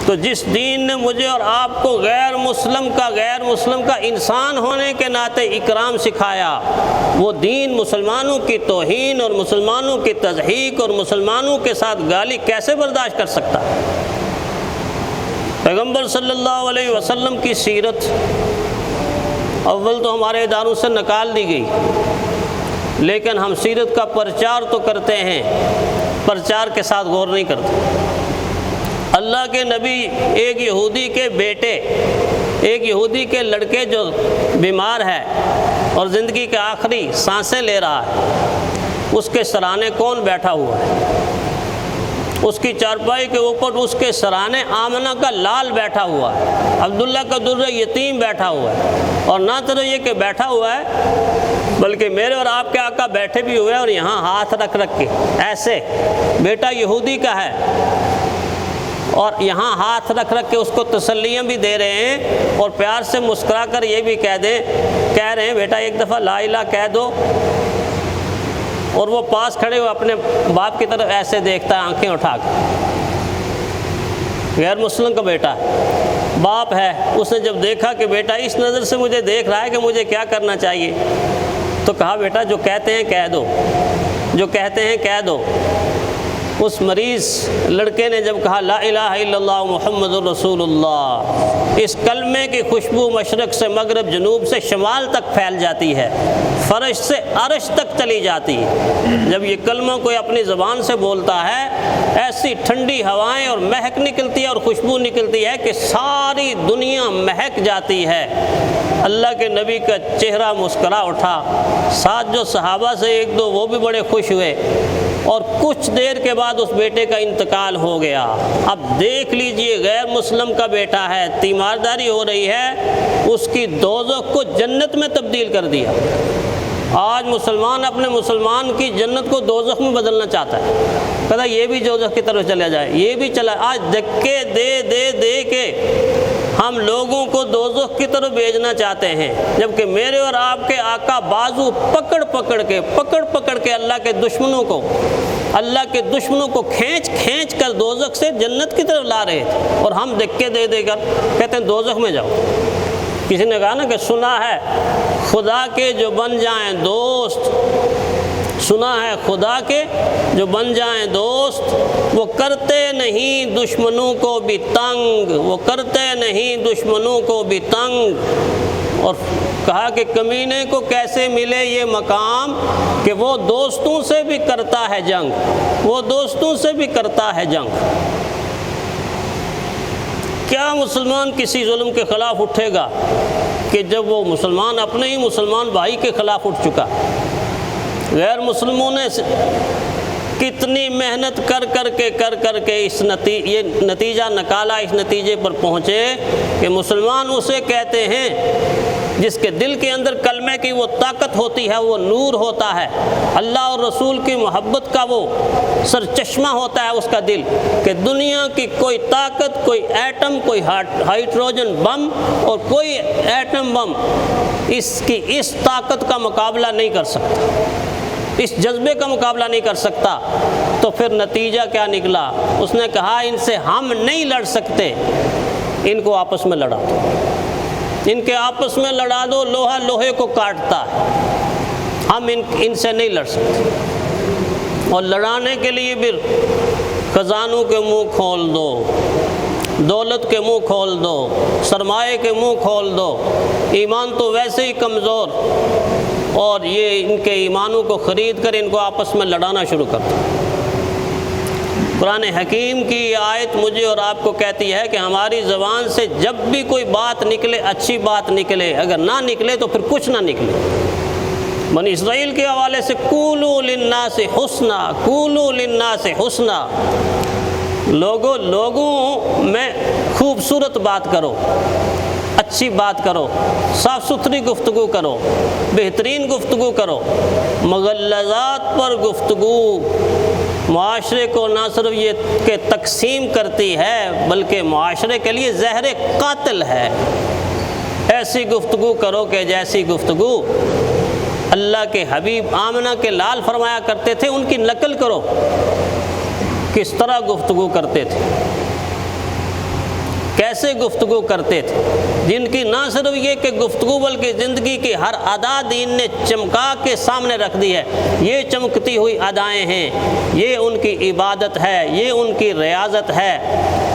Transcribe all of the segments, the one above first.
تو جس دین نے مجھے اور آپ کو غیر مسلم کا انسان ہونے کے ناطے اکرام سکھایا، وہ دین مسلمانوں کی توہین اور مسلمانوں کی تضحیک اور مسلمانوں کے ساتھ گالی کیسے برداشت کر سکتا؟ پیغمبر صلی اللہ علیہ وسلم کی سیرت اول تو ہمارے اداروں سے نکال دی گئی، لیکن ہم سیرت کا پرچار تو کرتے ہیں، پرچار کے ساتھ غور نہیں کرتے۔ اللہ کے نبی ایک یہودی کے بیٹے، ایک یہودی کے لڑکے جو بیمار ہے اور زندگی کے آخری سانسیں لے رہا ہے، اس کے سرانے کون بیٹھا ہوا ہے؟ اس کی چارپائی کے اوپر اس کے سرانے آمنہ کا لال بیٹھا ہوا ہے، عبداللہ کا در یتیم بیٹھا ہوا ہے، اور نہ صرف یہ کہ بیٹھا ہوا ہے بلکہ میرے اور آپ کے آقا بیٹھے بھی ہوئے اور یہاں ہاتھ رکھ کے ایسے، بیٹا یہودی کا ہے اور یہاں ہاتھ رکھ کے اس کو تسلیاں بھی دے رہے ہیں اور پیار سے مسکرا کر یہ بھی کہہ رہے ہیں بیٹا ایک دفعہ لا الہ کہہ دو، اور وہ پاس کھڑے ہوئے اپنے باپ کی طرف ایسے دیکھتا ہے آنکھیں اٹھا کے۔ غیر مسلم کا بیٹا ہے، باپ ہے، اس نے جب دیکھا کہ بیٹا اس نظر سے مجھے دیکھ رہا ہے کہ مجھے کیا کرنا چاہیے، تو کہا بیٹا جو کہتے ہیں کہہ دو، جو کہتے ہیں کہہ دو۔ اس مریض لڑکے نے جب کہا لا الہ الا اللہ محمد الرسول اللہ، اس کلمے کی خوشبو مشرق سے مغرب، جنوب سے شمال تک پھیل جاتی ہے، فرش سے عرش تک چلی جاتی ہے۔ جب یہ کلمہ کوئی اپنی زبان سے بولتا ہے، ایسی ٹھنڈی ہوائیں اور مہک نکلتی ہے اور خوشبو نکلتی ہے کہ ساری دنیا مہک جاتی ہے۔ اللہ کے نبی کا چہرہ مسکرا اٹھا، ساتھ جو صحابہ سے ایک دو وہ بھی بڑے خوش ہوئے، اور کچھ دیر کے بعد اس بیٹے کا انتقال ہو گیا۔ اب دیکھ لیجئے غیر مسلم کا بیٹا ہے، تیمارداری ہو رہی ہے، اس کی دوزخ کو جنت میں تبدیل کر دیا۔ آج مسلمان اپنے مسلمان کی جنت کو دوزخ میں بدلنا چاہتا ہے، کہتا یہ بھی دوزخ کی طرف چلا جائے، یہ بھی چلا۔ آج دھکے دے دے دے کے ہم لوگوں کو دوزخ کی طرف بھیجنا چاہتے ہیں، جبکہ میرے اور آپ کے آقا بازو پکڑ پکڑ کے اللہ کے دشمنوں کو کھینچ کر دوزخ سے جنت کی طرف لا رہے تھے، اور ہم دھکے دے دے کر کہتے ہیں دوزخ میں جاؤ۔ کسی نے کہا نا کہ سنا ہے خدا کے جو بن جائیں دوست، سنا ہے خدا کے جو بن جائیں دوست، وہ کرتے نہیں دشمنوں کو بھی تنگ، وہ کرتے نہیں دشمنوں کو بھی تنگ۔ اور کہا کہ کمینے کو کیسے ملے یہ مقام کہ وہ دوستوں سے بھی کرتا ہے جنگ، وہ دوستوں سے بھی کرتا ہے جنگ۔ کیا مسلمان کسی ظلم کے خلاف اٹھے گا کہ جب وہ مسلمان اپنے ہی مسلمان بھائی کے خلاف اٹھ چکا؟ غیر مسلموں نے کتنی محنت کر کے یہ نتیجہ نکالا، اس نتیجے پر پہنچے کہ مسلمان اسے کہتے ہیں جس کے دل کے اندر کلمے کی وہ طاقت ہوتی ہے، وہ نور ہوتا ہے، اللہ اور رسول کی محبت کا وہ سرچشمہ ہوتا ہے اس کا دل، کہ دنیا کی کوئی طاقت، کوئی ایٹم، کوئی ہائیڈروجن بم اور کوئی ایٹم بم اس طاقت کا مقابلہ نہیں کر سکتا، اس جذبے کا مقابلہ نہیں کر سکتا۔ تو پھر نتیجہ کیا نکلا؟ اس نے کہا ان سے ہم نہیں لڑ سکتے، ان کو آپس میں لڑا دو، ان کے آپس میں لڑا دو، لوہا لوہے کو کاٹتا ہے، ہم ان سے نہیں لڑ سکتے۔ اور لڑانے کے لیے پھر خزانوں کے منہ کھول دو، دولت کے منہ کھول دو، سرمایے کے منہ کھول دو، ایمان تو ویسے ہی کمزور، اور یہ ان کے ایمانوں کو خرید کر ان کو آپس میں لڑانا شروع کر دو۔ قرآن حکیم کی یہ آیت مجھے اور آپ کو کہتی ہے کہ ہماری زبان سے جب بھی کوئی بات نکلے، اچھی بات نکلے، اگر نہ نکلے تو پھر کچھ نہ نکلے۔ بنی اسرائیل کے حوالے سے قولوا للناس حسنا، قولوا للناس حسنا، لوگوں میں خوبصورت بات کرو، اچھی بات کرو، صاف ستھری گفتگو کرو، بہترین گفتگو کرو۔ مغلظات پر گفتگو معاشرے کو نہ صرف یہ کہ تقسیم کرتی ہے بلکہ معاشرے کے لیے زہر قاتل ہے۔ ایسی گفتگو کرو کہ جیسی گفتگو اللہ کے حبیب آمنہ کے لال فرمایا کرتے تھے، ان کی نقل کرو، کس طرح گفتگو کرتے تھے۔ کیسے گفتگو کرتے تھے، جن کی نہ صرف یہ کہ گفتگو بلکہ زندگی کی ہر ادا دین نے چمکا کے سامنے رکھ دی ہے۔ یہ چمکتی ہوئی ادائیں ہیں، یہ ان کی عبادت ہے، یہ ان کی ریاضت ہے،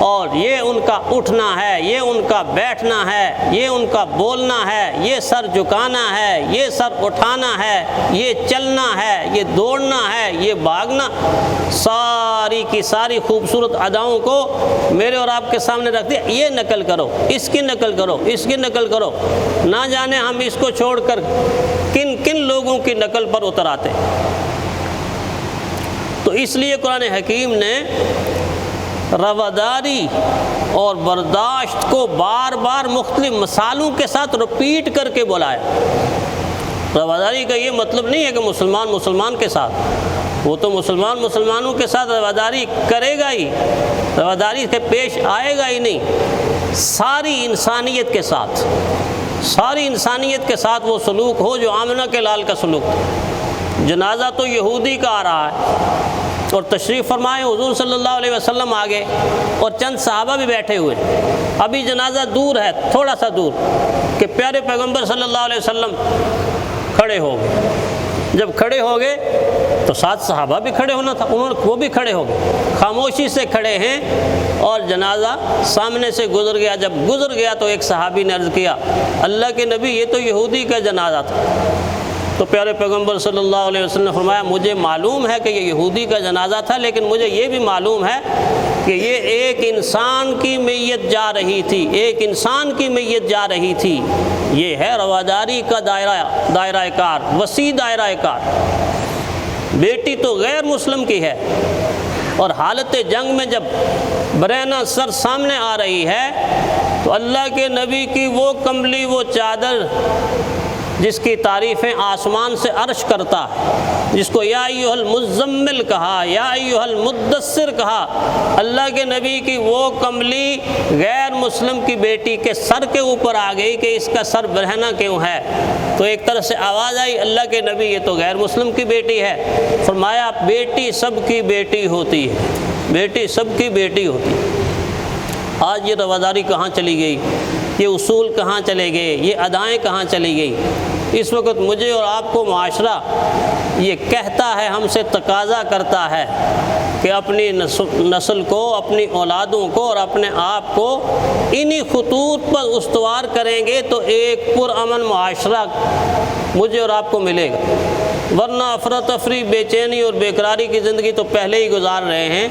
اور یہ ان کا اٹھنا ہے، یہ ان کا بیٹھنا ہے، یہ ان کا بولنا ہے، یہ سر جھکانا ہے، یہ سر اٹھانا ہے، یہ چلنا ہے، یہ دوڑنا ہے، یہ بھاگنا، ساری کی ساری خوبصورت اداؤں کو میرے اور آپ کے سامنے رکھ دیا۔ یہ نقل کرو، اس کی نقل کرو، اس کی نقل کرو، نہ جانے ہم اس کو چھوڑ کر کن کن لوگوں کی نقل پر اتر آتے۔ تو اس لیے قرآن حکیم نے رواداری اور برداشت کو بار بار مختلف مثالوں کے ساتھ رپیٹ کر کے بلایا۔ رواداری کا یہ مطلب نہیں ہے کہ مسلمان کے ساتھ، وہ تو مسلمانوں کے ساتھ رواداری کرے گا ہی، رواداری کے پیش آئے گا ہی نہیں، ساری انسانیت کے ساتھ، ساری انسانیت کے ساتھ وہ سلوک ہو جو آمنہ کے لال کا سلوک تھا۔ جنازہ تو یہودی کا آ رہا ہے اور تشریف فرمائے حضور صلی اللہ علیہ وسلم آگے اور چند صحابہ بھی بیٹھے ہوئے، ابھی جنازہ دور ہے، تھوڑا سا دور، کہ پیارے پیغمبر صلی اللہ علیہ وسلم کھڑے ہو گئے۔ جب کھڑے ہو گئے تو ساتھ صحابہ بھی کھڑے ہونا تھا، وہ بھی کھڑے ہو گئے، خاموشی سے کھڑے ہیں، اور جنازہ سامنے سے گزر گیا۔ جب گزر گیا تو ایک صحابی نے عرض کیا، اللہ کے نبی یہ تو یہودی کا جنازہ تھا۔ تو پیارے پیغمبر صلی اللہ علیہ وسلم نے فرمایا، مجھے معلوم ہے کہ یہ یہودی کا جنازہ تھا، لیکن مجھے یہ بھی معلوم ہے کہ یہ ایک انسان کی میت جا رہی تھی، ایک انسان کی میت جا رہی تھی۔ یہ ہے رواداری کا دائرہ کار، وسیع دائرہ کار۔ بیٹی تو غیر مسلم کی ہے، اور حالت جنگ میں جب برہنہ سر سامنے آ رہی ہے تو اللہ کے نبی کی وہ کملی، وہ چادر جس کی تعریفیں آسمان سے عرش کرتا ہے، جس کو یا ایھا المزمل کہا، یا ایھا المدثر کہا، اللہ کے نبی کی وہ کملی غیر مسلم کی بیٹی کے سر کے اوپر آ گئی کہ اس کا سر برہنہ کیوں ہے؟ تو ایک طرح سے آواز آئی، اللہ کے نبی یہ تو غیر مسلم کی بیٹی ہے۔ فرمایا، بیٹی سب کی بیٹی ہوتی ہے، بیٹی سب کی بیٹی ہوتی ہے۔ آج یہ رواداری کہاں چلی گئی؟ یہ اصول کہاں چلے گئے؟ یہ ادائیں کہاں چلی گئی؟ اس وقت مجھے اور آپ کو معاشرہ یہ کہتا ہے، ہم سے تقاضا کرتا ہے کہ اپنی نسل کو، اپنی اولادوں کو اور اپنے آپ کو انہی خطوط پر استوار کریں گے تو ایک پرامن معاشرہ مجھے اور آپ کو ملے گا، ورنہ افراتفری، بے چینی اور بے قراری کی زندگی تو پہلے ہی گزار رہے ہیں،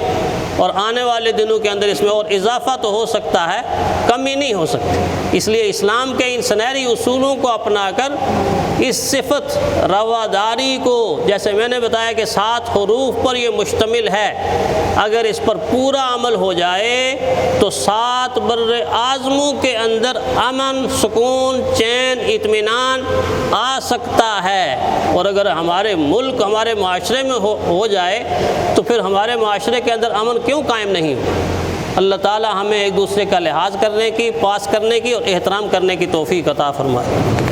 اور آنے والے دنوں کے اندر اس میں اور اضافہ تو ہو سکتا ہے، کمی نہیں ہو سکتی۔ اس لیے اسلام کے ان سنہری اصولوں کو اپنا کر اس صفت رواداری کو، جیسے میں نے بتایا کہ 7 حروف پر یہ مشتمل ہے، اگر اس پر پورا عمل ہو جائے تو 7 بر اعظموں کے اندر امن، سکون، چین، اطمینان آ سکتا ہے۔ اور اگر ہمارے ملک، ہمارے معاشرے میں ہو جائے تو پھر ہمارے معاشرے کے اندر امن کیوں قائم نہیں ہو؟ اللہ تعالی ہمیں ایک دوسرے کا لحاظ کرنے کی، پاس کرنے کی اور احترام کرنے کی توفیق عطا فرمائے۔